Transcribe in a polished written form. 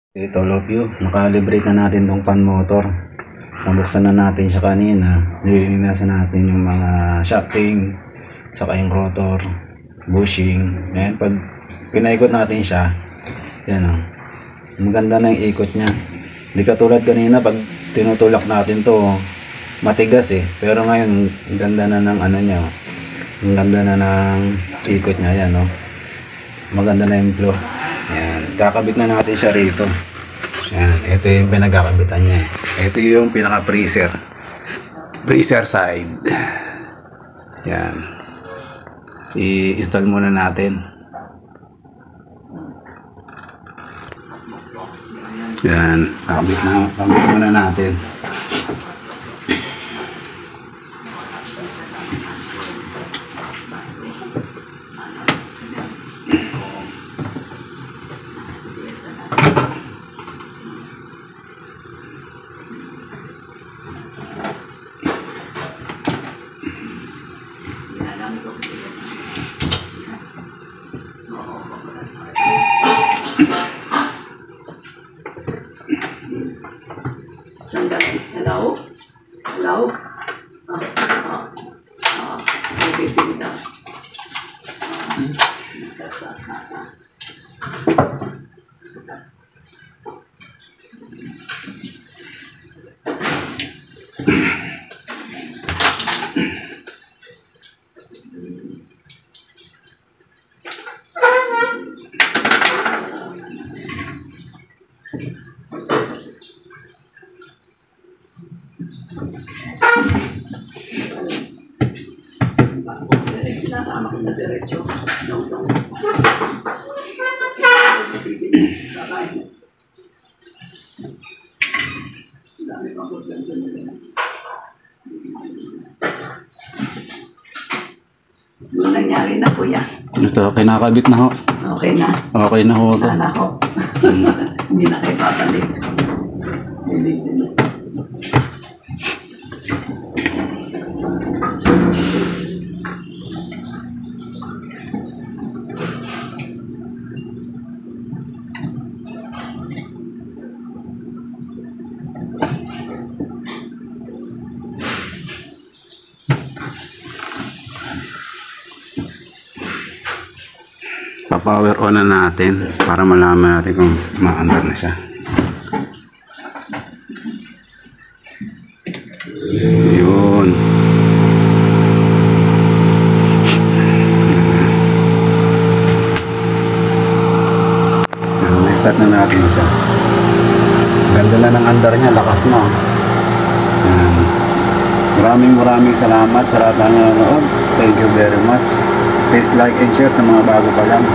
Ito all of you, nakalibrate na natin tong fan motor. Nabuksan na natin siya kanina. Nililinasan natin yung mga shafting, saka yung rotor, bushing. Ngayon, pag pinaikot natin siya, yan o. Maganda na yung ikot niya. Hindi katulad kanina, pag tinutulak natin to, matigas eh. Pero ngayon, ang ganda na ng ano niya. Ang ganda na ng ikot niya, yan o. Maganda na yung flow. Yan, kakabit na natin siya rito. Yan, ito yung pinagkakabitan niya. Ito yung pinaka freezer. Freezer side. Yan. I-install muna natin. Yan, kakabit muna natin. Sandali. Hello? Hello? Nabibitin na. Sinasama ko na diretso. Dami pang problem dyan. Ano nangyari na, kuya? Ito, kinakabit na ho. Okay na. Okay na ho. Sana ho. Hindi na kayo papalik. Hindi na. Pa-power on na natin para malaman natin kung maandar na siya. Yun. Na-start na natin siya. Ganda na ng andar niya, lakas na. Yan. Maraming salamat sa lahat ng nanonood. Thank you very much. Please like and share sa mga bago pa lang.